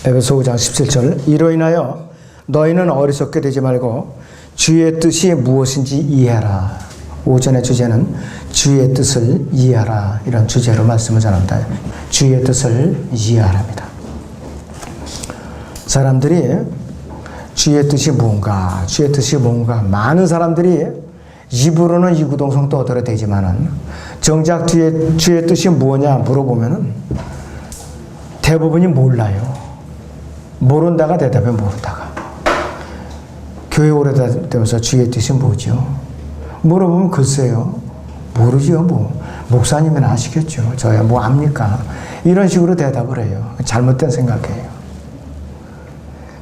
에베소 5장 17절 이로 인하여 너희는 어리석게 되지 말고 주의 뜻이 무엇인지 이해하라. 오전의 주제는 주의 뜻을 이해하라 이런 주제로 말씀을 전합니다. 주의 뜻을 이해하랍니다. 사람들이 주의 뜻이 뭔가 주의 뜻이 뭔가 많은 사람들이 입으로는 이구동성 떠들어 대지만은 정작 주의 뜻이 뭐냐 물어보면은 대부분이 몰라요. 모른다가 대답해 모른다가. 교회 오래되면서 주의 뜻이 뭐죠? 물어보면 글쎄요. 모르죠. 목사님은 아시겠죠. 저야 뭐 압니까? 이런 식으로 대답을 해요. 잘못된 생각이에요.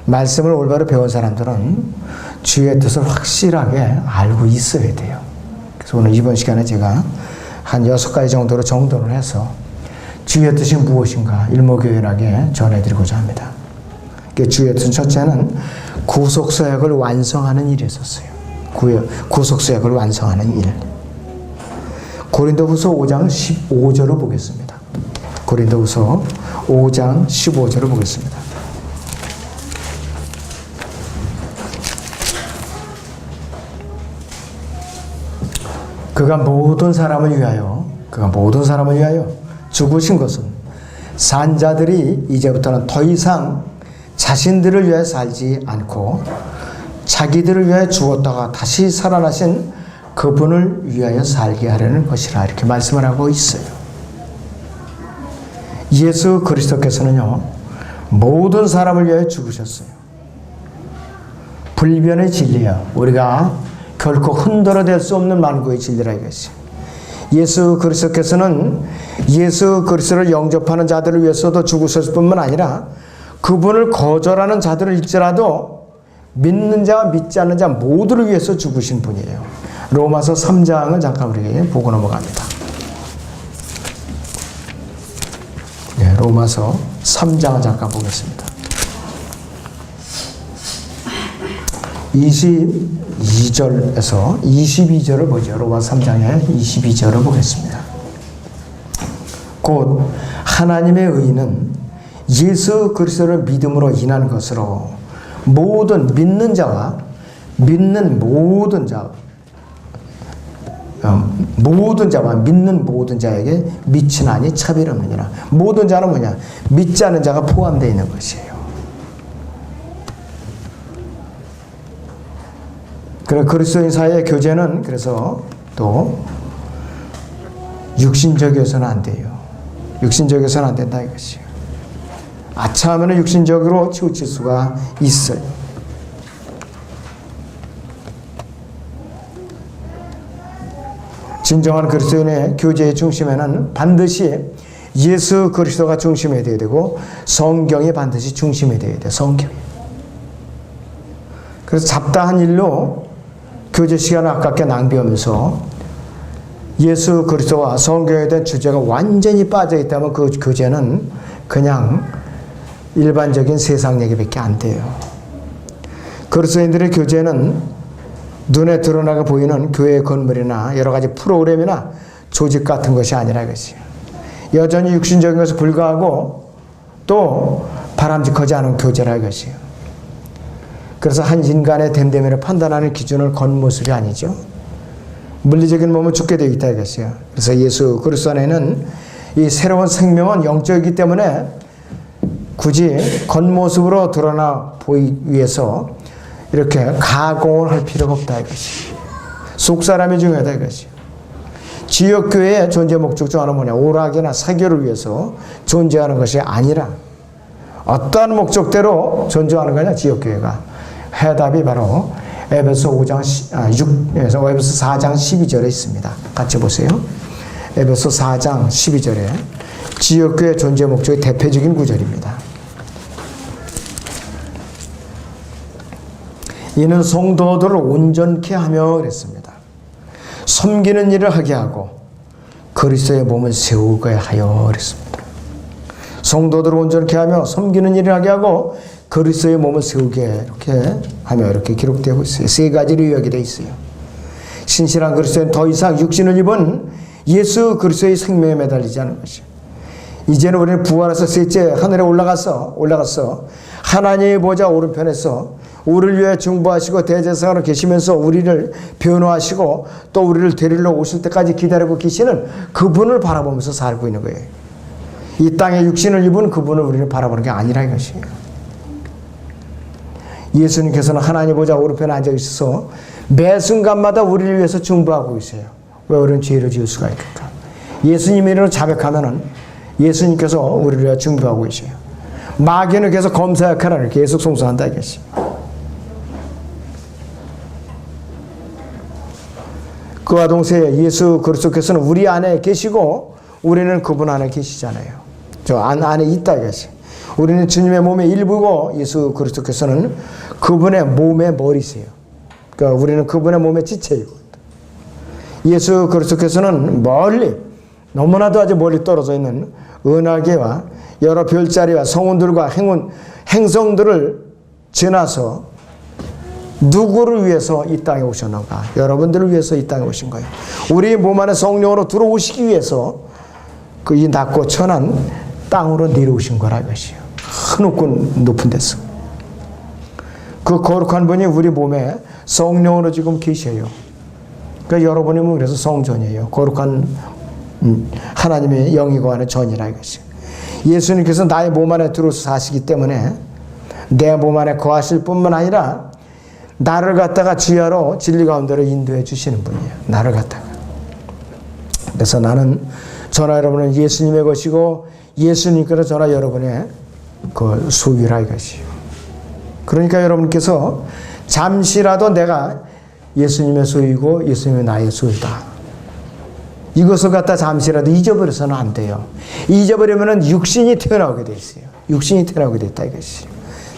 말씀을 올바로 배운 사람들은 주의 뜻을 확실하게 알고 있어야 돼요. 그래서 오늘 이번 시간에 제가 한 6가지 정도로 정돈을 해서 주의 뜻이 무엇인가 일목요연하게 전해드리고자 합니다. 주의 뜻 첫째는 구속서약을 완성하는 일이었어요. 구속서약을 완성하는 일. 고린도후서 5장 15절을 보겠습니다. 고린도후서 5장 15절을 보겠습니다. 그가 모든 사람을 위하여 죽으신 것은 산자들이 이제부터는 더 이상 자신들을 위해 살지 않고 자기들을 위해 죽었다가 다시 살아나신 그분을 위하여 살게 하려는 것이라 이렇게 말씀을 하고 있어요. 예수 그리스도께서는요 모든 사람을 위하여 죽으셨어요. 불변의 진리야. 우리가 결코 흔들어댈 수 없는 만고의 진리라 이것이. 예수 그리스도께서는 예수 그리스도를 영접하는 자들을 위해서도 죽으셨을 뿐만 아니라 그분을 거절하는 자들일지라도 믿는 자와 믿지 않는 자 모두를 위해서 죽으신 분이에요. 로마서 3장을 잠깐 우리에게 보고 넘어갑니다. 네, 로마서 3장을 잠깐 보겠습니다. 22절에서 22절을 보죠. 로마서 3장의 22절을 보겠습니다. 곧 하나님의 의는 예수 그리스도를 믿음으로 인한 것으로 모든 믿는 자와 믿는 모든 자와 믿는 모든 자에게 미치나니 차별 없느니라. 모든 자는 뭐냐? 믿지 않는 자가 포함되어 있는 것이에요. 그래 그리스도인 사이의 교제는 그래서 또 육신적이어서는 안 돼요. 육신적이어서는 안 된다 이것이에요. 아차하면 육신적으로 치우칠 수가 있어요. 진정한 그리스도인의 교제의 중심에는 반드시 예수 그리스도가 중심이 되어야 되고 성경이 반드시 중심이 되어야 돼요. 성경이. 그래서 잡다한 일로 교제 시간을 아깝게 낭비하면서 예수 그리스도와 성경에 대한 주제가 완전히 빠져 있다면 그 교제는 그냥 일반적인 세상 얘기밖에 안 돼요. 그리스도인들의 교제는 눈에 드러나게 보이는 교회 건물이나 여러 가지 프로그램이나 조직 같은 것이 아니라 이것이에요. 여전히 육신적인 것에 불과하고 또 바람직하지 않은 교제라 이것이에요. 그래서 한 인간의 됨됨이를 판단하는 기준은 겉모습이 아니죠. 물리적인 몸은 죽게 되어 있다 이것이에요. 그래서 예수 그리스도 안에는 이 새로운 생명은 영적이기 때문에 굳이 겉모습으로 드러나 보이기 위해서 이렇게 가공을 할 필요가 없다 이것이. 속사람이 중요하다 이것이. 지역교회의 존재 목적 중 하나는 뭐냐? 오락이나 사교를 위해서 존재하는 것이 아니라 어떠한 목적대로 존재하는 거냐? 지역교회가. 해답이 바로 에베소 4장 12절에 있습니다. 같이 보세요. 에베소 4장 12절에 지역교회 존재 목적의 대표적인 구절입니다. 이는 성도들을 온전케 하며 그랬습니다. 섬기는 일을 하게 하고 그리스도의 몸을 세우게 하여 그랬습니다. 성도들을 온전케 하며 섬기는 일을 하게 하고 그리스도의 몸을 세우게 이렇게 하며 이렇게 기록되고 있어요. 3가지로 이야기되어 있어요. 신실한 그리스도는 더 이상 육신을 입은 예수 그리스도의 생명에 매달리지 않은 것이요. 이제는 우리는 부활해서 셋째 하늘에 올라갔어. 하나님의 보좌 오른편에서 우리를 위해 중보하시고 대제사장으로 계시면서 우리를 변호하시고 또 우리를 데리러 오실 때까지 기다리고 계시는 그분을 바라보면서 살고 있는 거예요. 이 땅에 육신을 입은 그분을 우리는 바라보는 게 아니라 이것이에요. 예수님께서는 하나님 보좌 오른편에 앉아 있어서 매 순간마다 우리를 위해서 중보하고 있어요. 왜 우리는 죄를 지을 수가 있을까? 예수님의 이름으로 자백하면은 예수님께서 우리를 위해 중보하고 계셔요. 마귀는 계속 검사 역할을 계속 송수한다 이것이. 그와 동시에 예수 그리스도께서는 우리 안에 계시고 우리는 그분 안에 계시잖아요. 저 안에 있다 이것이. 우리는 주님의 몸의 일부고 예수 그리스도께서는 그분의 몸의 머리세요. 그러니까 우리는 그분의 몸의 지체이고 예수 그리스도께서는 멀리 너무나도 아주 멀리 떨어져 있는 은하계와 여러 별자리와 성운들과 행성들을 지나서 누구를 위해서 이 땅에 오셨는가? 여러분들을 위해서 이 땅에 오신 거예요. 우리 몸 안에 성령으로 들어오시기 위해서 그 이 낮고 천한 땅으로 내려오신 거라 이것이에요. 높고 높은 데서. 그 거룩한 분이 우리 몸에 성령으로 지금 계셔요. 그러니까 여러분이 그래서 성전이에요. 거룩한 하나님의 영이 거하는 전이라 이것이에요. 예수님께서 나의 몸 안에 들어서 사시기 때문에 내 몸 안에 거하실 뿐만 아니라 나를 갖다가 주야로 진리 가운데로 인도해 주시는 분이에요. 나를 갖다가. 그래서 나는 저나 여러분은 예수님의 것이고 예수님께서 저나 여러분의 그 소유라 이것이에요. 그러니까 여러분께서 잠시라도 내가 예수님의 소유고 예수님의 나의 소유다. 이것을 갖다 잠시라도 잊어버려서는 안 돼요. 잊어버리면 육신이 튀어나오게 돼 있어요. 육신이 튀어나오게 됐다 이것이에요.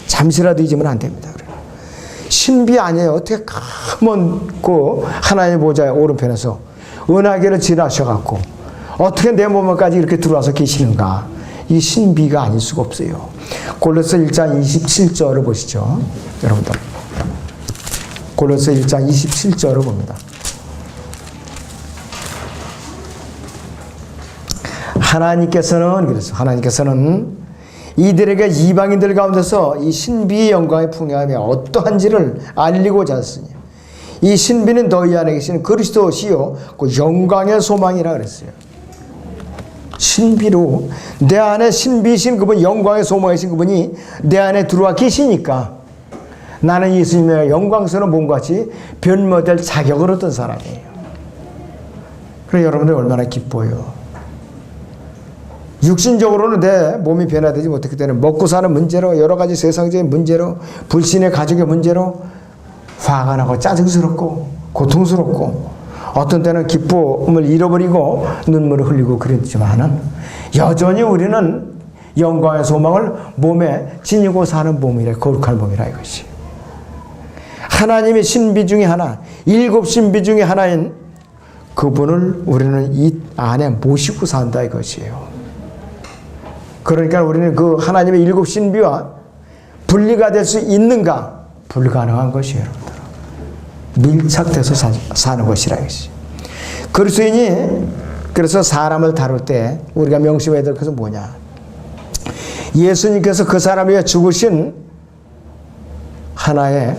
잠시라도 잊으면 안 됩니다. 신비 아니에요. 어떻게 까먹고 하나님의 보좌의 오른편에서 은하계를 지나셔갖고 어떻게 내 몸에까지 이렇게 들어와서 계시는가. 이 신비가 아닐 수가 없어요. 골로새 1장 27절을 보시죠. 여러분들. 골로새 1장 27절을 봅니다. 하나님께서는 이들에게 이방인들 가운데서 이 신비의 영광의 풍요함이 어떠한지를 알리고자 하시니 이 신비는 너희 안에 계시는 그리스도시요 그 영광의 소망이라 그랬어요. 신비로 내 안에 신비이신 그분 영광의 소망이신 그분이 내 안에 들어와 계시니까 나는 예수님의 영광스러운 몸과 같이 변모될 자격을 얻은 사람이에요. 그래서 여러분들 얼마나 기뻐요. 육신적으로는 내 몸이 변화되지 못했기 때문에 먹고 사는 문제로 여러 가지 세상적인 문제로 불신의 가족의 문제로 화가 나고 짜증스럽고 고통스럽고 어떤 때는 기쁨을 잃어버리고 눈물을 흘리고 그랬지만은 여전히 우리는 영광의 소망을 몸에 지니고 사는 몸이라 거룩한 몸이라 이것이. 하나님의 신비 중에 하나, 7 신비 중에 하나인 그분을 우리는 이 안에 모시고 산다 이것이에요. 그러니까 우리는 그 하나님의 7 신비와 분리가 될 수 있는가? 불가능한 것이에요, 여러분들. 밀착돼서 사는 것이라 이것이. 그리스도인이 그래서 사람을 다룰 때 우리가 명심해야 될 것은 뭐냐? 예수님께서 그 사람 위해 죽으신 하나의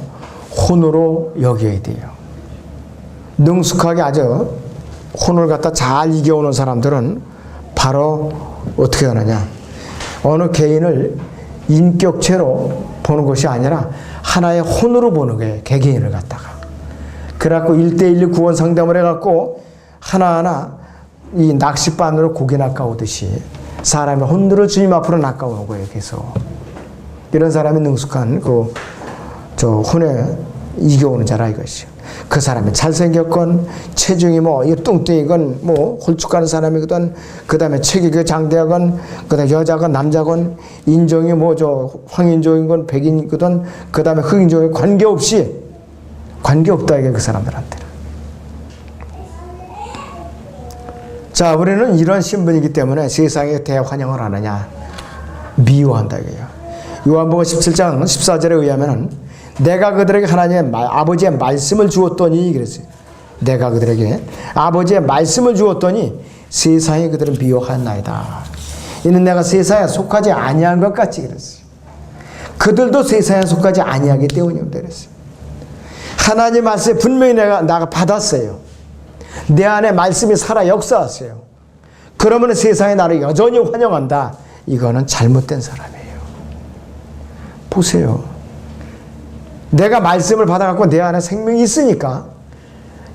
혼으로 여겨야 돼요. 능숙하게 아주 혼을 갖다 잘 이겨오는 사람들은 바로 어떻게 하느냐? 어느 개인을 인격체로 보는 것이 아니라 하나의 혼으로 보는 거예요. 개개인을 갖다가. 그래갖고 1:1 구원 상담을 해갖고 하나하나 이 낚싯바늘로 고기 낚아오듯이 사람의 혼들을 주님 앞으로 낚아오는 거예요. 계속. 이런 사람이 능숙한 저 혼에 이겨오는 자라 이것이요. 그 사람이 잘생겼건 체중이 뚱뚱이건 홀쭉하는 사람이거든, 그 다음에 체격이 장대하건, 그 다음에 여자건 남자건, 인종이 황인종이건 백인이거든, 그 다음에 흑인종이 관계없다 이게 그 사람들한테는. 자, 우리는 이런 신분이기 때문에 세상에 대환영을 하느냐? 미워한다 이거예요. 요한복음 17장 14절에 의하면은 내가 그들에게 하나님의 아버지의 말씀을 주었더니 그랬어요. 내가 그들에게 아버지의 말씀을 주었더니 세상이 그들을 미워하나이다. 이는 내가 세상에 속하지 아니한 것 같이 그랬어요. 그들도 세상에 속하지 아니하기 때문이요 그랬어요. 하나님 말씀에 분명히 나가 받았어요. 내 안에 말씀이 살아 역사하세요. 그러면 세상에 나를 여전히 환영한다. 이거는 잘못된 사람이에요. 보세요. 내가 말씀을 받아갖고 내 안에 생명이 있으니까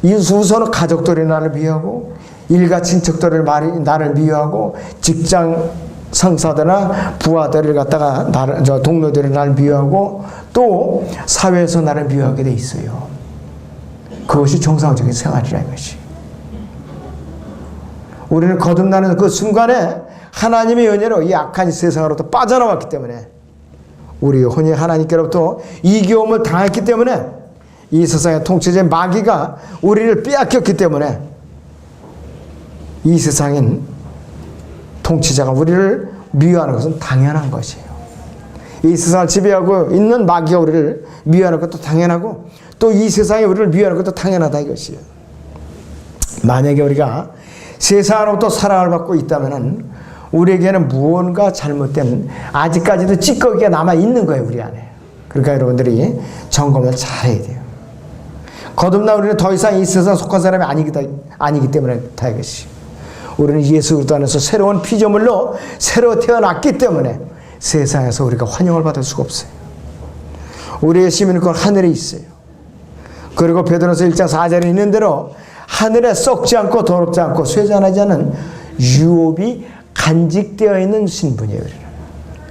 이 우선은 가족들이 나를 미워하고 일가 친척들을 나를 미워하고 직장 상사들이나 부하들을 갖다가 동료들이 나를 미워하고 또 사회에서 나를 미워하게 돼 있어요. 그것이 정상적인 생활이라는 것이. 우리는 거듭나는 그 순간에 하나님의 은혜로 이 악한 세상으로부터 빠져나왔기 때문에 우리 혼이 하나님께로부터 이기움을 당했기 때문에 이 세상의 통치자인 마귀가 우리를 빼앗겼기 때문에 이 세상인 통치자가 우리를 미워하는 것은 당연한 것이에요. 이 세상을 지배하고 있는 마귀가 우리를 미워하는 것도 당연하고 또 이 세상이 우리를 미워하는 것도 당연하다 이것이에요. 만약에 우리가 세상으로부터 사랑을 받고 있다면 우리에게는 무언가 잘못된 아직까지도 찌꺼기가 남아있는 거예요. 우리 안에. 그러니까 여러분들이 점검을 잘해야 돼요. 거듭나 우리는 더 이상 이 세상 속한 사람이 아니기 때문에 다 이것이. 우리는 예수 그리스도 안에서 새로운 피조물로 새로 태어났기 때문에 세상에서 우리가 환영을 받을 수가 없어요. 우리의 시민은 그 하늘에 있어요. 그리고 베드로서 1장 4절에 있는 대로 하늘에 썩지 않고 더럽지 않고 쇠잔하지 않은 유업이 간직되어 있는 신분이에요.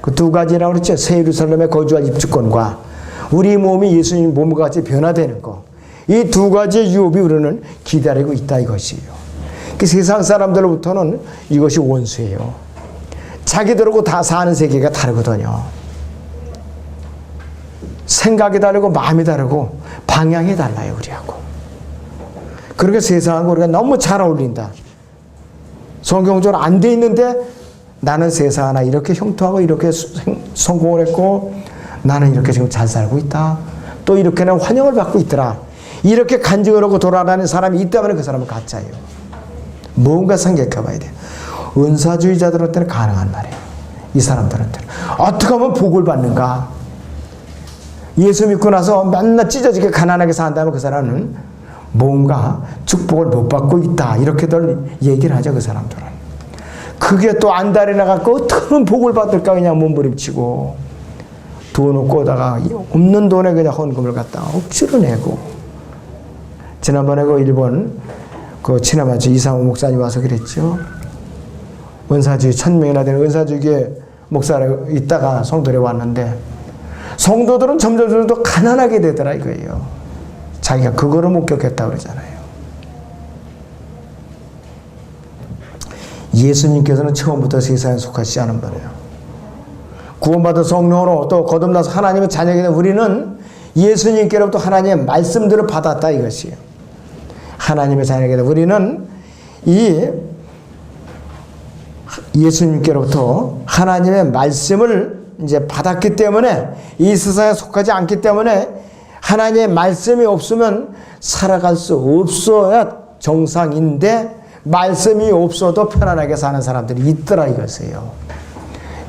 그 두 가지라고 그랬죠. 새 예루살렘에 거주할 입주권과 우리 몸이 예수님 몸과 같이 변화되는 것. 이 두 가지의 유업이 우리는 기다리고 있다 이것이에요. 그 세상 사람들로부터는 이것이 원수예요. 자기들하고 다 사는 세계가 다르거든요. 생각이 다르고 마음이 다르고 방향이 달라요. 우리하고. 그러니까 세상하고 우리가 너무 잘 어울린다. 성경적으로 안 돼 있는데 나는 세상 하나 이렇게 형통하고 이렇게 성공을 했고 나는 이렇게 지금 잘 살고 있다. 또 이렇게는 환영을 받고 있더라. 이렇게 간증을 하고 돌아다니는 사람이 있다면 그 사람은 가짜예요. 뭔가 생각해 봐야 돼요. 은사주의자들한테는 가능한 말이에요. 이 사람들한테는. 어떻게 하면 복을 받는가? 예수 믿고 나서 맨날 찢어지게 가난하게 산다면 그 사람은 뭔가 축복을 못 받고 있다. 이렇게들 얘기를 하죠. 그 사람들은. 그게 또 안달이 나갖고 어떻게 하면 복을 받을까 그냥 몸부림치고 돈을 꼬다가 없는 돈에 그냥 헌금을 갖다가 억지로 내고. 지난번에 그 일본 그 친아마주 이상호 목사님 와서 그랬죠. 은사주의 1000명이나 되는 은사주의 목사가 있다가 성도에 왔는데 성도들은 점점 더 가난하게 되더라 이거예요. 자기가 그거를 목격했다고 그러잖아요. 예수님께서는 처음부터 세상에 속하지 않은 분이에요. 구원받은 성령으로 또 거듭나서 하나님의 자녀가 된 우리는 예수님께로부터 하나님의 말씀들을 받았다 이것이에요. 하나님의 자녀가 된 우리는 이 예수님께로부터 하나님의 말씀을 이제 받았기 때문에 이 세상에 속하지 않기 때문에 하나님의 말씀이 없으면 살아갈 수 없어야 정상인데 말씀이 없어도 편안하게 사는 사람들이 있더라 이것이에요.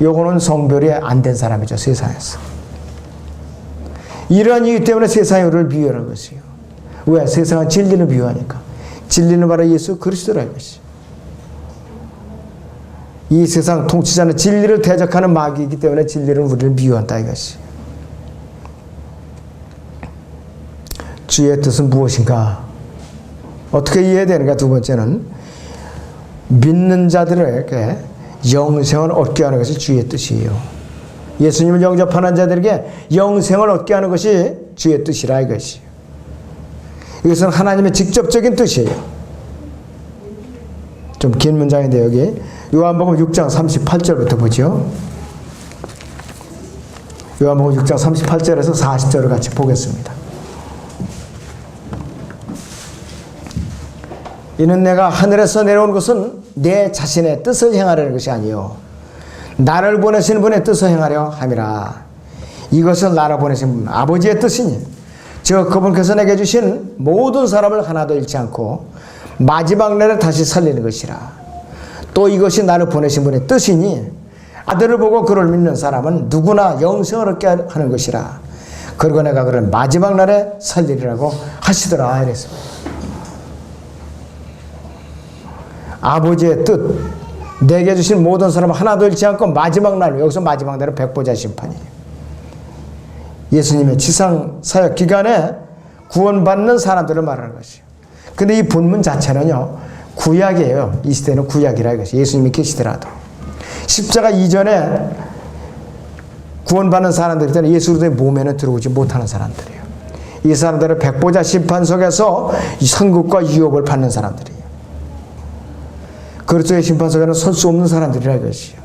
요거는 성별이 안 된 사람이죠. 세상에서. 이러한 이유 때문에 세상이 우리를 미워하는 것이에요. 왜? 세상은 진리를 미워하니까. 진리는 바로 예수 그리스도라 이것이. 이 세상 통치자는 진리를 대적하는 마귀이기 때문에 진리는 우리를 미워한다 이것이. 주의 뜻은 무엇인가? 어떻게 이해해야 되는가? 두 번째는 믿는 자들에게 영생을 얻게 하는 것이 주의 뜻이에요. 예수님을 영접하는 자들에게 영생을 얻게 하는 것이 주의 뜻이라 이것이. 이것은 하나님의 직접적인 뜻이에요. 좀 긴 문장인데 여기 요한복음 6장 38절부터 보죠. 요한복음 6장 38절에서 40절을 같이 보겠습니다. 이는 내가 하늘에서 내려온 것은 내 자신의 뜻을 행하려는 것이 아니요 나를 보내신 분의 뜻을 행하려 함이라. 이것은 나를 보내신 분 아버지의 뜻이니 즉 그분께서 내게 주신 모든 사람을 하나도 잃지 않고 마지막 날에 다시 살리는 것이라. 또 이것이 나를 보내신 분의 뜻이니 아들을 보고 그를 믿는 사람은 누구나 영생을 얻게 하는 것이라. 그리고 내가 그를 마지막 날에 살리리라고 하시더라 이랬습니다. 아버지의 뜻, 내게 주신 모든 사람 하나도 잃지 않고 마지막 날, 여기서 마지막 날은 백보자 심판이에요. 예수님의 지상 사역 기간에 구원받는 사람들을 말하는 것이에요. 근데 이 본문 자체는요, 구약이에요. 이 시대는 구약이라 이것이. 예수님이 계시더라도. 십자가 이전에 구원받는 사람들 때는 예수 그리스도의 몸에는 들어오지 못하는 사람들이에요. 이 사람들은 백보자 심판 속에서 선국과 유업을 받는 사람들이에요. 그리스도의 심판 속에는 설 수 없는 사람들이라 이것이에요.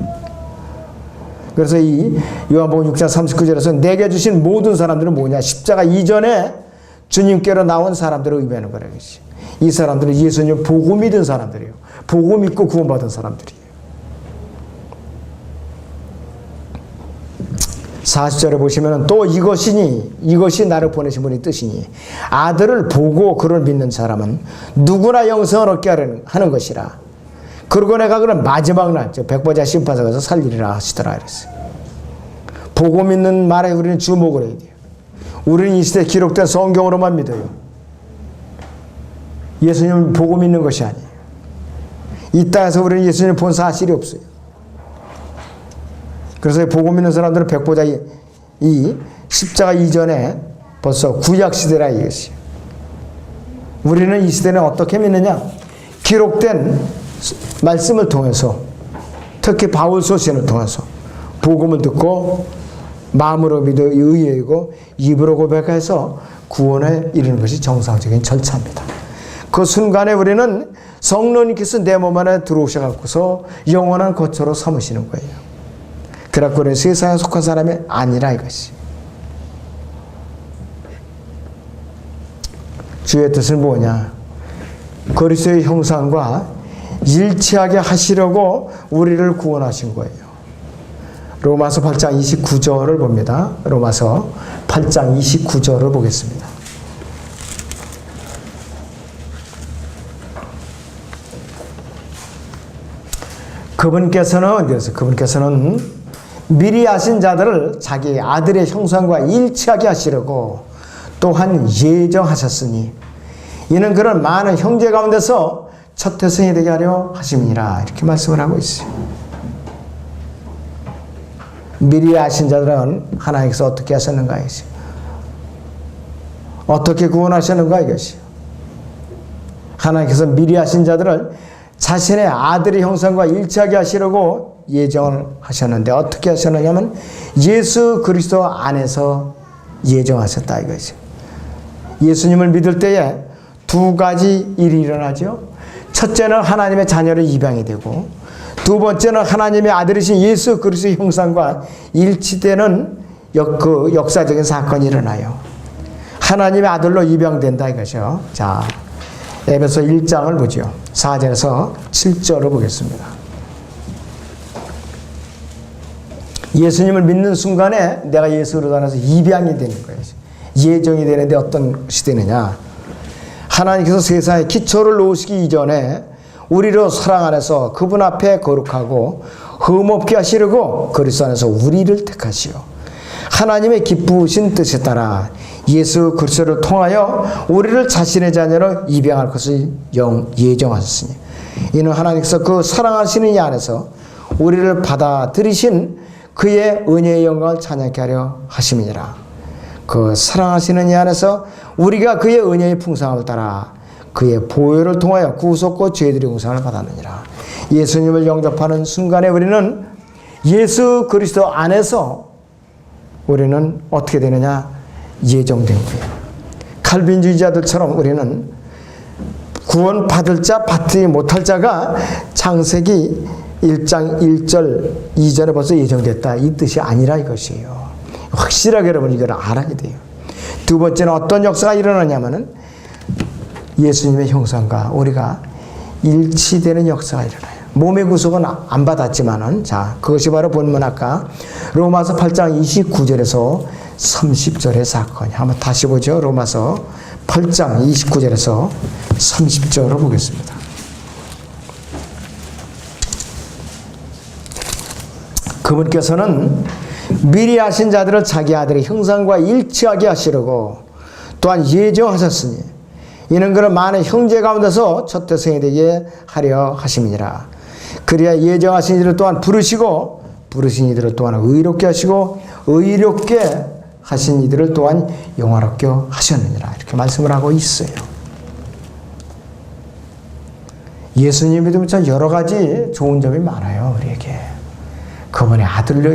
그래서 이 요한복음 6장 39절에서 내게 주신 모든 사람들은 뭐냐? 십자가 이전에 주님께로 나온 사람들을 의미하는 거라 이것이. 이 사람들은 예수님 보고 믿은 사람들이에요. 보고 믿고 구원받은 사람들이에요. 40절에 보시면 또 이것이 나를 보내신 분의 뜻이니 아들을 보고 그를 믿는 사람은 누구나 영생을 얻게 하는 것이라. 그리고 내가 그런 마지막 날 백보자 심판석에서 살리리라 하시더라 이랬어요. 보고 믿는 말에 우리는 주목을 해야 돼요. 우리는 이 시대에 기록된 성경으로만 믿어요. 예수님을 보고 믿는 것이 아니에요. 이 땅에서 우리는 예수님을 본 사실이 없어요. 그래서 보고 믿는 사람들은 백보자 이 십자가 이전에 벌써 구약시대라 이것이에요. 우리는 이 시대는 어떻게 믿느냐? 기록된 말씀을 통해서, 특히 바울 서신을 통해서 복음을 듣고 마음으로 믿어 의뢰하고 입으로 고백해서 구원에 이르는 것이 정상적인 절차입니다. 그 순간에 우리는 성령님께서 내 몸 안에 들어오셔서 영원한 거처로 삼으시는 거예요. 그래서 우리는 세상에 속한 사람이 아니라 이것이. 주의 뜻은 뭐냐? 그리스도의 형상과 일치하게 하시려고 우리를 구원하신 거예요. 로마서 8장 29절을 봅니다. 로마서 8장 29절을 보겠습니다. 그분께서는 미리 아신 자들을 자기 아들의 형상과 일치하게 하시려고 또한 예정하셨으니 이는 그런 많은 형제 가운데서 첫 태생이 되게 하려 하심이니라. 이렇게 말씀을 하고 있어요. 미리 아신 자들은 하나님께서 어떻게 하셨는가 이것이. 어떻게 구원하셨는가 이것이. 하나님께서 미리 아신 자들을 자신의 아들의 형상과 일치하게 하시려고 예정을 하셨는데 어떻게 하셨느냐면 예수 그리스도 안에서 예정하셨다 이것이. 예수님을 믿을 때에 두 가지 일이 일어나죠. 첫째는 하나님의 자녀를 입양이 되고 두 번째는 하나님의 아들이신 예수 그리스도의 형상과 일치되는 그 역사적인 사건이 일어나요. 하나님의 아들로 입양된다 이것이요. 자, 에베소 1장을 보죠. 4절에서 7절을 보겠습니다. 예수님을 믿는 순간에 내가 예수 그리스도 안에서 입양이 되는 거예요. 예정이 되는데 어떤 시대느냐? 하나님께서 세상에 기초를 놓으시기 이전에 우리로 사랑 안에서 그분 앞에 거룩하고 흠없게 하시려고 그리스도 안에서 우리를 택하시오. 하나님의 기쁘신 뜻에 따라 예수 그리스도를 통하여 우리를 자신의 자녀로 입양할 것을 예정하셨으니 이는 하나님께서 그 사랑하시는 이 안에서 우리를 받아들이신 그의 은혜의 영광을 찬양케 하려 하심이니라. 그 사랑하시는 이 안에서 우리가 그의 은혜의 풍성함을 따라 그의 보혈을 통하여 구속과 죄들의 용서를 받았느니라. 예수님을 영접하는 순간에 우리는 예수 그리스도 안에서 우리는 어떻게 되느냐? 예정된 거예요. 칼빈주의자들처럼 우리는 구원 받을 자 받지 못할 자가 창세기 1장 1절 2절에 벌써 예정됐다 이 뜻이 아니라 이것이에요. 확실하게 여러분 이걸 알아야 돼요. 두 번째는 어떤 역사가 일어나냐면은 예수님의 형상과 우리가 일치되는 역사가 일어나요. 몸의 구속은 안 받았지만은 자 그것이 바로 본문 아까 로마서 8장 29절에서 30절의 사건이 한번 다시 보죠. 로마서 8장 29절에서 30절을 보겠습니다. 그분께서는 미리 하신 자들을 자기 아들의 형상과 일치하게 하시려고 또한 예정하셨으니 이는 그는 많은 형제 가운데서 첫 대생이 되게 하려 하심이니라. 그리야 예정하신 이들을 또한 부르시고 부르신 이들을 또한 의롭게 하시고 의롭게 하신 이들을 또한 영화롭게 하셨느니라. 이렇게 말씀을 하고 있어요. 예수님 믿으면 참 여러 가지 좋은 점이 많아요. 우리에게. 그분의 아들로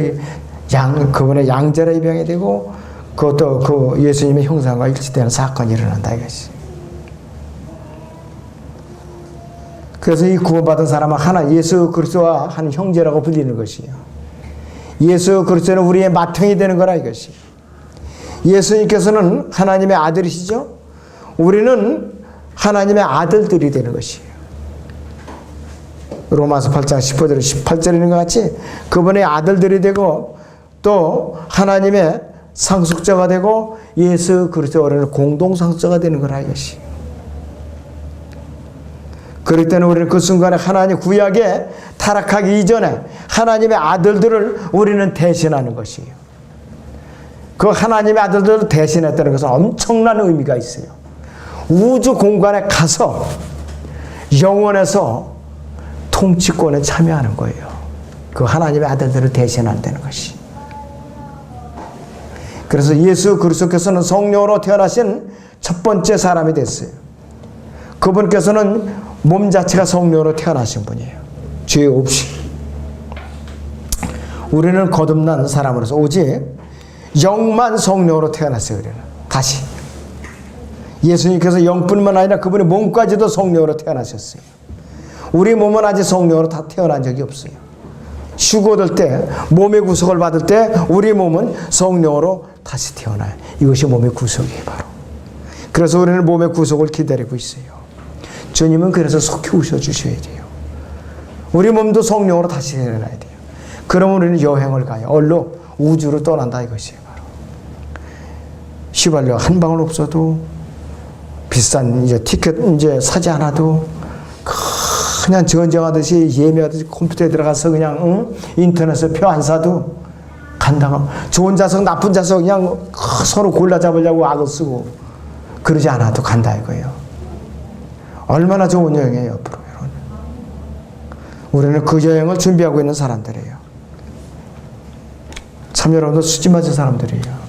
그분의 양자로 입양이 되고 그것도 그 예수님의 형상과 일치되는 사건이 일어난다 이것이. 그래서 이 구원받은 사람은 하나 예수 그리스도와 한 형제라고 불리는 것이에요. 예수 그리스도는 우리의 맏형이 되는 거라 이것이. 예수님께서는 하나님의 아들이시죠. 우리는 하나님의 아들들이 되는 것이에요. 로마서 8장 10절 18절에 있는 것 같이 그분의 아들들이 되고 또 하나님의 상속자가 되고 예수 그리스도와는 공동상속자가 되는 거라 이것이. 그럴 때는 우리는 그 순간에 하나님 구약에 타락하기 이전에 하나님의 아들들을 우리는 대신하는 것이에요. 그 하나님의 아들들을 대신했다는 것은 엄청난 의미가 있어요. 우주 공간에 가서 영원에서 통치권에 참여하는 거예요. 그 하나님의 아들들을 대신한다는 것이. 그래서 예수 그리스도께서는 성령으로 태어나신 첫 번째 사람이 됐어요. 그분께서는 몸 자체가 성령으로 태어나신 분이에요. 죄 없이. 우리는 거듭난 사람으로서 오직 영만 성령으로 태어났어요. 우리는 다시. 예수님께서 영뿐만 아니라 그분의 몸까지도 성령으로 태어나셨어요. 우리 몸은 아직 성령으로 다 태어난 적이 없어요. 휴거될 때 몸의 구속을 받을 때 우리 몸은 성령으로 다시 태어나요. 이것이 몸의 구속이에요. 바로. 그래서 우리는 몸의 구속을 기다리고 있어요. 주님은 그래서 속히 오셔주셔야 돼요. 우리 몸도 성령으로 다시 태어나야 돼요. 그러면 우리는 여행을 가요. 얼로 우주로 떠난다 이것이에요. 바로. 휘발유 한 방울 없어도 비싼 이제 티켓 이제 사지 않아도 그냥 전쟁하듯이 예매하듯이 컴퓨터에 들어가서 그냥 인터넷에 표 안 사도 간다고. 좋은 좌석 나쁜 좌석 그냥 서로 골라 잡으려고 악을 쓰고 그러지 않아도 간다 이거예요. 얼마나 좋은 여행이에요. 앞으로 여러분. 우리는 그 여행을 준비하고 있는 사람들이에요. 참 여러분도 수지 맞은 사람들이에요.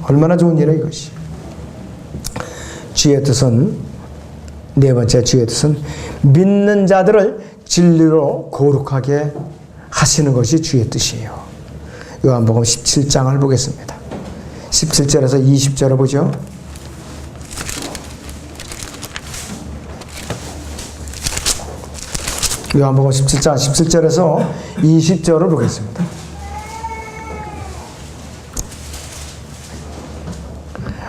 얼마나 좋은 일이에요 이것이. 주의 뜻은 네 번째 주의 뜻은 믿는 자들을 진리로 거룩하게 하시는 것이 주의 뜻이에요. 요한복음 17장을 보겠습니다. 17절에서 20절을 보죠. 요한복음 17장 17절에서 20절을 보겠습니다.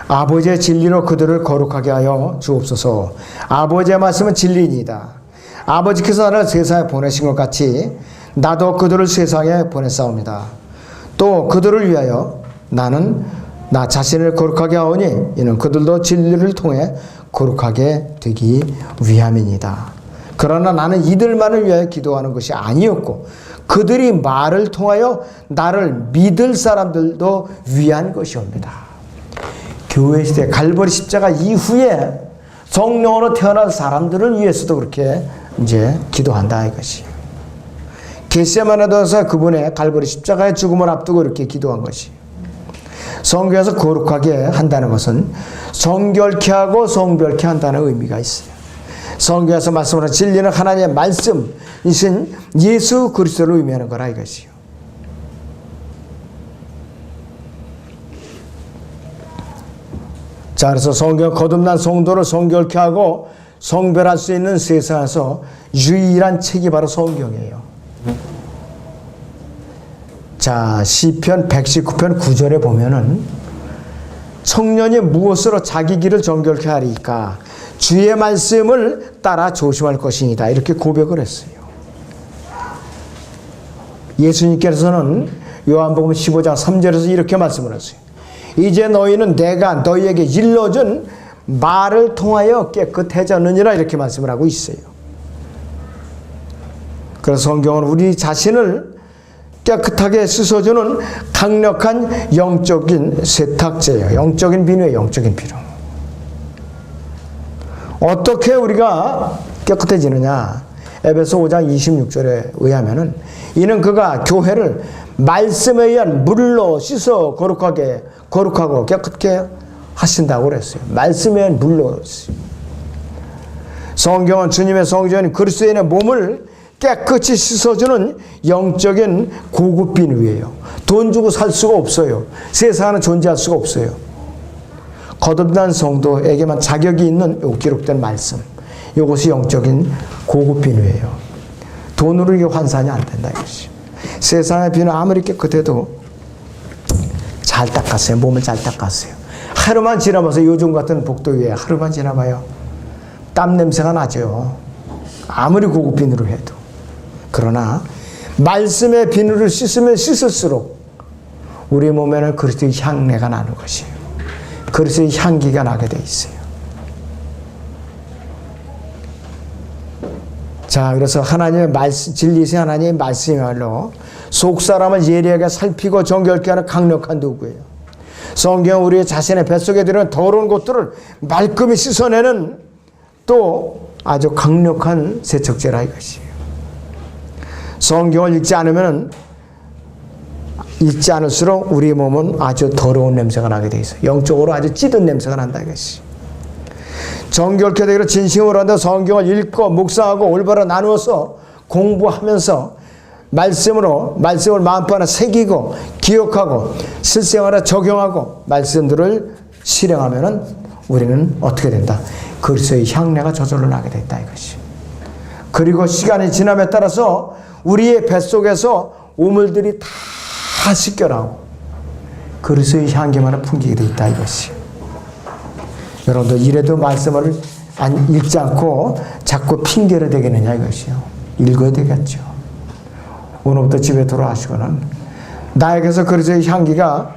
아버지의 진리로 그들을 거룩하게 하여 주옵소서. 아버지의 말씀은 진리이니이다. 아버지께서 나를 세상에 보내신 것 같이 나도 그들을 세상에 보냈사옵니다. 또 그들을 위하여 나는 나 자신을 거룩하게 하오니 이는 그들도 진리를 통해 거룩하게 되기 위함이니이다. 그러나 나는 이들만을 위하여 기도하는 것이 아니었고 그들이 말을 통하여 나를 믿을 사람들도 위한 것이옵니다. 교회 시대 갈보리 십자가 이후에 성령으로 태어난 사람들을 위해서도 그렇게 이제 기도한다 이것이. 겟세마네에서 그분의 갈보리 십자가의 죽음을 앞두고 이렇게 기도한 것이. 성경에서 거룩하게 한다는 것은 성결케 하고 성별케 한다는 의미가 있어요. 성경에서 말씀하는 진리는 하나님의 말씀이신 예수 그리스도를 의미하는 거라 이것이요. 자, 그래서 성경 거듭난 성도를 성결케 하고 성별할 수 있는 세상에서 유일한 책이 바로 성경이에요. 자, 시편 119편 9절에 보면은 청년이 무엇으로 자기 길을 정결케 하리까? 주의 말씀을 따라 조심할 것이니다. 이렇게 고백을 했어요. 예수님께서는 요한복음 15장 3절에서 이렇게 말씀을 하세요. 이제 너희는 내가 너희에게 일러준 말을 통하여 깨끗해졌느니라 이렇게 말씀을 하고 있어요. 그래서 성경은 우리 자신을 깨끗하게 씻어주는 강력한 영적인 세탁제예요. 영적인 비누예요. 영적인 비누. 어떻게 우리가 깨끗해지느냐? 에베소 5장 26절에 의하면은 이는 그가 교회를 말씀에 의한 물로 씻어 거룩하고 깨끗게 하신다고 그랬어요. 말씀에 의한 물로. 성경은 주님의 성전인 그리스도인의 몸을 깨끗이 씻어주는 영적인 고급 비누예요. 돈 주고 살 수가 없어요. 세상에는 존재할 수가 없어요. 거듭난 성도에게만 자격이 있는 기록된 말씀. 이것이 영적인 고급 비누예요. 돈으로 이게 환산이 안 된다 이것이. 세상의 비누 아무리 깨끗해도 잘 닦았어요. 몸을 잘 닦았어요. 하루만 지나봐서 요즘 같은 복도 위에 하루만 지나봐요. 땀 냄새가 나죠. 아무리 고급 비누를 해도. 그러나 말씀의 비누를 씻으면 씻을수록 우리 몸에는 그리스도의 향내가 나는 것이에요. 그리스도의 향기가 나게 돼 있어요. 자, 그래서 하나님의 말씀, 진리이신 하나님의 말씀이야말로 속 사람을 예리하게 살피고 정결케 하는 강력한 도구예요. 성경 우리 자신의 뱃속에 들어있는 더러운 것들을 말끔히 씻어내는 또 아주 강력한 세척제라 이것이에요. 성경을 읽지 않을수록 우리 몸은 아주 더러운 냄새가 나게 돼 있어요. 영적으로 아주 찌든 냄새가 난다 이것이. 정결케 되기를 진심으로 한다. 성경을 읽고 묵상하고 올바로 나누어서 공부하면서 말씀을 마음판에 새기고 기억하고 실생활에 적용하고 말씀들을 실행하면은 우리는 어떻게 된다? 그리스도의 향내가 저절로 나게 됐다 이것이. 그리고 시간이 지남에 따라서 우리의 뱃속에서 우물들이 다 씻겨나오고 그리스도의 향기만을 풍기게 돼 있다 이것이. 여러분들 이래도 말씀을 읽지 않고 자꾸 핑계를 대겠느냐 이것이요. 읽어야 되겠죠. 오늘부터 집에 돌아가시고는 나에게서 그리스도의 향기가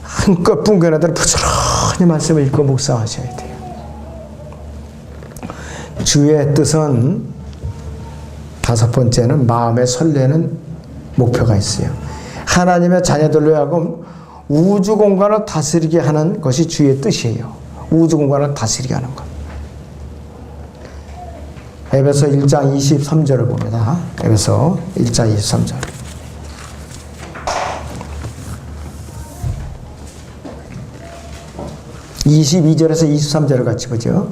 한껏 풍겨나는 대로 부지런히 말씀을 읽고 묵상하셔야 돼요. 주의 뜻은 다섯 번째는 마음에 설레는 목표가 있어요. 하나님의 자녀들로 하여금 우주 공간을 다스리게 하는 것이 주의 뜻이에요. 우주 공간을 다스리게 하는 것. 에베소 1장 23절을 봅니다. 에베소 1장 23절. (22절에서) 23절을 같이 보죠.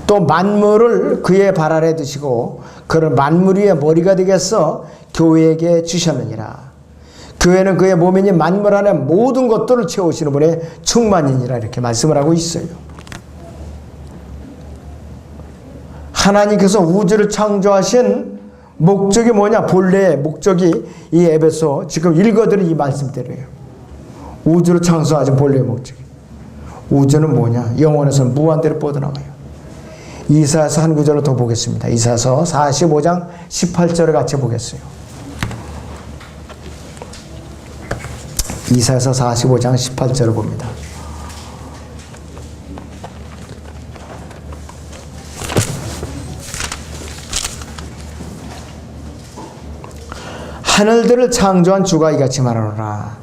또 만물을 그의 발 아래 두시고 그를 만물 위의 머리가 되겠어 교회에게 주셨느니라. 교회는 그의 몸이니 만물 안에 모든 것들을 채우시는 분의 충만이니라 이렇게 말씀을 하고 있어요. 하나님께서 우주를 창조하신 목적이 뭐냐? 본래의 목적이 이 에베소 지금 읽어드린 이 말씀대로예요. 우주를 창조하신 본래의 목적이. 우주는 뭐냐? 영원에서는 무한대로 뻗어나가요. 이사야서 한 구절을 더 보겠습니다. 이사야서 45장 18절을 같이 보겠어요. 이사야서 45장 18절을 봅니다. 하늘들을 창조한 주가 이같이 말하노라.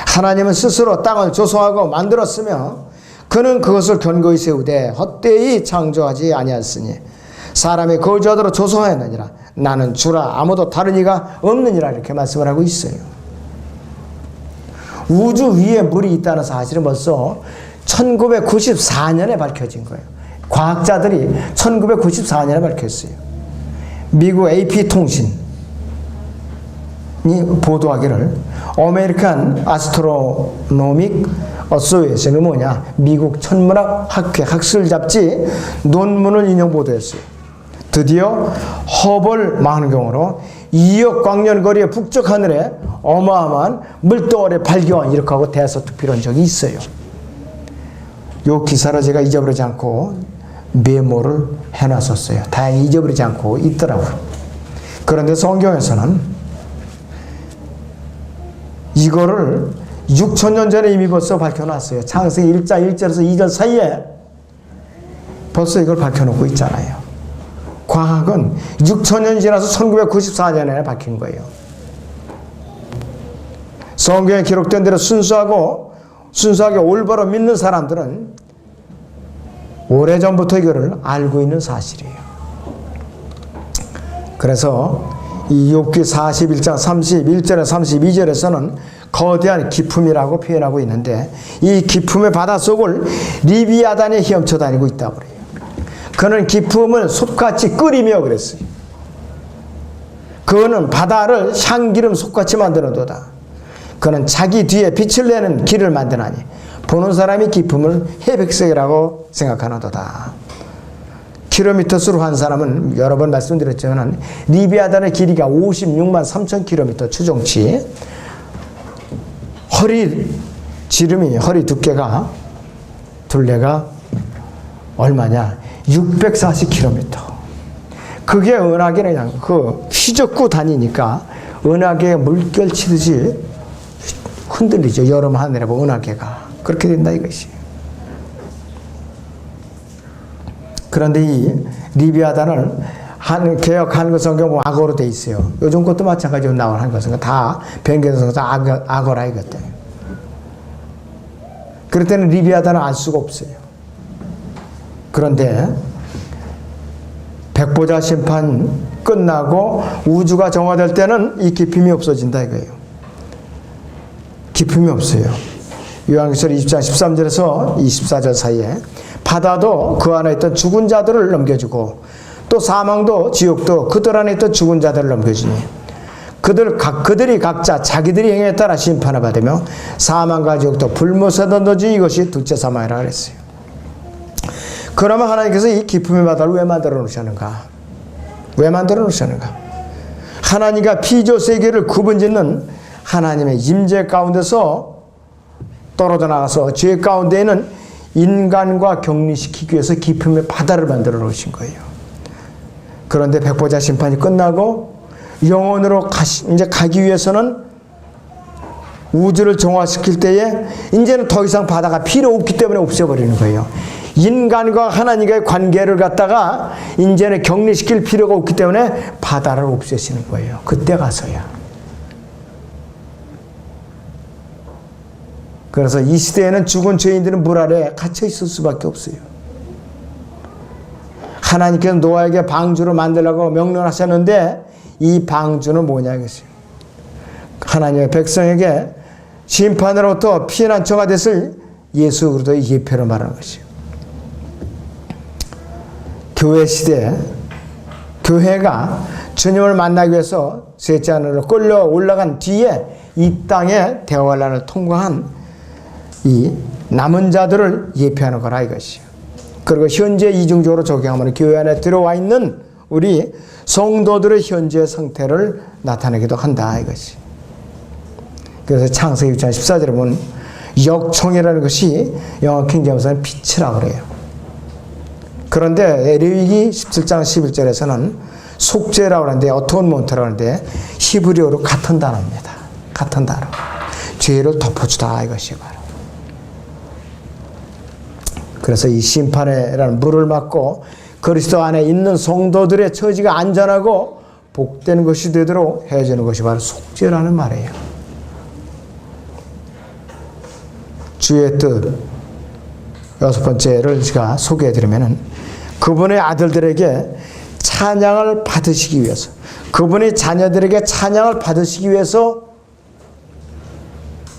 하나님은 스스로 땅을 조성하고 만들었으며 그는 그것을 견고히 세우되 헛되이 창조하지 아니하였으니 사람이 거주하도록 조성하였느니라. 나는 주라 아무도 다른 이가 없느니라 이렇게 말씀을 하고 있어요. 우주 위에 물이 있다는 사실은 벌써 1994년에 밝혀진 거예요. 과학자들이 1994년에 밝혔어요. 미국 AP통신이 보도하기를 아메리칸 아스트로노믹 어소시에이션이 뭐냐? 미국 천문학 학회 학술 잡지 논문을 인용 보도했어요. 드디어 허벌 망원경으로 2억 광년 거리의 북쪽 하늘에 어마어마한 물덩어리 발견 이렇게 하고 대서특필한 적이 있어요. 이 기사를 제가 잊어버리지 않고 메모를 해놨었어요. 다행히 잊어버리지 않고 있더라고요. 그런데 성경에서는 이거를 6,000년 전에 이미 벌써 밝혀놨어요. 창세기 1장 1절에서 2절 사이에 벌써 이걸 밝혀놓고 있잖아요. 과학은 6,000년 지나서 1994년에 밝힌 거예요. 성경에 기록된 대로 순수하게 올바로 믿는 사람들은 오래전부터 이거를 알고 있는 사실이에요. 그래서 이 욥기 41장 31절에 32절에서는 거대한 기품이라고 표현하고 있는데, 이 기품의 바닷속을 리비아단이 헤엄쳐 다니고 있다고 그래요. 그는 기품을 솥같이 끓이며 그랬어요. 그는 바다를 향기름 솥같이 만드는도다. 그는 자기 뒤에 빛을 내는 길을 만드나니 보는 사람이 기품을 회백색이라고 생각하는도다. 킬로미터 수로 한 사람은 여러 번 말씀드렸지만 리비아단의 길이가 56만 3천 킬로미터 추정치, 허리 두께가 둘레가 얼마냐? 640km. 그게 은하계는 그냥 휘젓고 다니니까 은하계에 물결 치듯이 흔들리죠. 여름 하늘에 보면 은하계가 그렇게 된다 이것이. 그런데 이 리비아단을 개역 한글성경 보면 악어로 돼 있어요. 요즘 것도 마찬가지로 나온 한글성경 다 변경해서 다 악어라 이것들. 그럴 때는 리비아단을 알 수가 없어요. 그런데 백보자 심판 끝나고 우주가 정화될 때는 이 기품이 없어진다 이거예요. 기품이 없어요. 요한계시록 20장 13절에서 24절 사이에 바다도 그 안에 있던 죽은 자들을 넘겨주고 또 사망도 지옥도 그들 안에 있던 죽은 자들을 넘겨주니 그들이 각자 자기들의 행위에 따라 심판을 받으며 사망과 지옥도 불못에 던져지 이것이 둘째 사망이라 그랬어요. 그러면 하나님께서 이 기품의 바다를 왜 만들어 놓으셨는가? 왜 만들어 놓으셨는가? 하나님과 피조 세계를 구분짓는 하나님의 임재 가운데서 떨어져 나가서 죄 가운데 있는 인간과 격리시키기 위해서 기품의 바다를 만들어 놓으신 거예요. 그런데 백보자 심판이 끝나고 영원으로 이제 가기 위해서는 우주를 정화시킬 때에 이제는 더 이상 바다가 필요 없기 때문에 없애버리는 거예요. 인간과 하나님과의 관계를 갖다가 이제는 격리시킬 필요가 없기 때문에 바다를 없애시는 거예요. 그때 가서야. 그래서 이 시대에는 죽은 죄인들은 물 아래 갇혀 있을 수밖에 없어요. 하나님께서 노아에게 방주를 만들라고 명령하셨는데 이 방주는 뭐냐겠어요. 하나님의 백성에게 심판으로부터 피난처가 됐을 예수 그리스도의 예표로 말하는 것이요. 교회 시대에 교회가 주님을 만나기 위해서 셋째 하늘로 끌려 올라간 뒤에 이 땅에 대환란을 통과한 이 남은 자들을 예표하는 거라 이것이요. 그리고 현재 이중적으로 적용하면 교회 안에 들어와 있는 우리 성도들의 현재 상태를 나타내기도 한다 이것이. 그래서 창세기 6장 14절에 보면 역청이라는 것이 영어 킹제임스는 빛이라고 그래요. 그런데 레위기 17장 11절에서는 속죄라고 하는데 어톤먼트라고 하는데 히브리어로 같은 단어입니다. 같은 단어. 죄를 덮어주다 이것이 바로. 그래서 이 심판이라는 물을 맞고 그리스도 안에 있는 성도들의 처지가 안전하고 복된 것이 되도록 해주는 것이 바로 속죄라는 말이에요. 주의 뜻 여섯 번째를 제가 소개해드리면은 그분의 아들들에게 찬양을 받으시기 위해서, 그분의 자녀들에게 찬양을 받으시기 위해서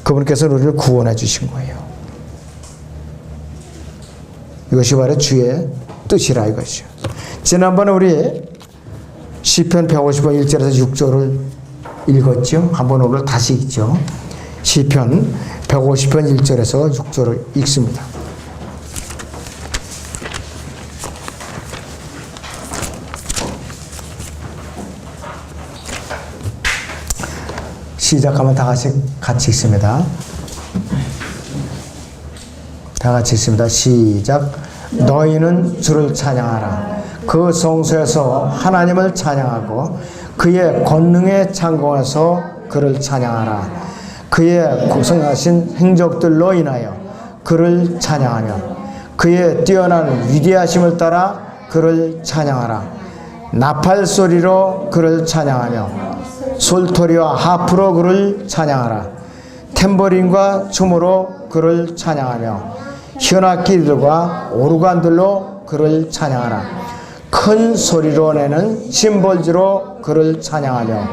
그분께서 우리를 구원해 주신 거예요. 이것이 바로 주의 뜻이라 이것이요. 지난번에 우리 시편 150편 1절에서 6절을 읽었죠. 한번 오늘 다시 읽죠. 시편 150편 1절에서 6절을 읽습니다. 시작하면 다 같이 읽습니다. 다 같이 읽습니다. 시작. 너희는 주를 찬양하라. 그 성소에서 하나님을 찬양하고 그의 권능의 창공에서 그를 찬양하라. 그의 고성하신 행적들로 인하여 그를 찬양하며 그의 뛰어난 위대하심을 따라 그를 찬양하라. 나팔 소리로 그를 찬양하며 솔토리와 하프로 그를 찬양하라. 탬버린과 춤으로 그를 찬양하며 현악기들과 오르간들로 그를 찬양하라. 큰 소리로 내는 심볼지로 그를 찬양하며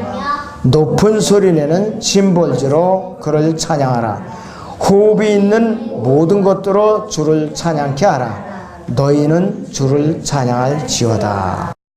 높은 소리 내는 심볼지로 그를 찬양하라. 호흡이 있는 모든 것들로 주를 찬양케 하라. 너희는 주를 찬양할지어다.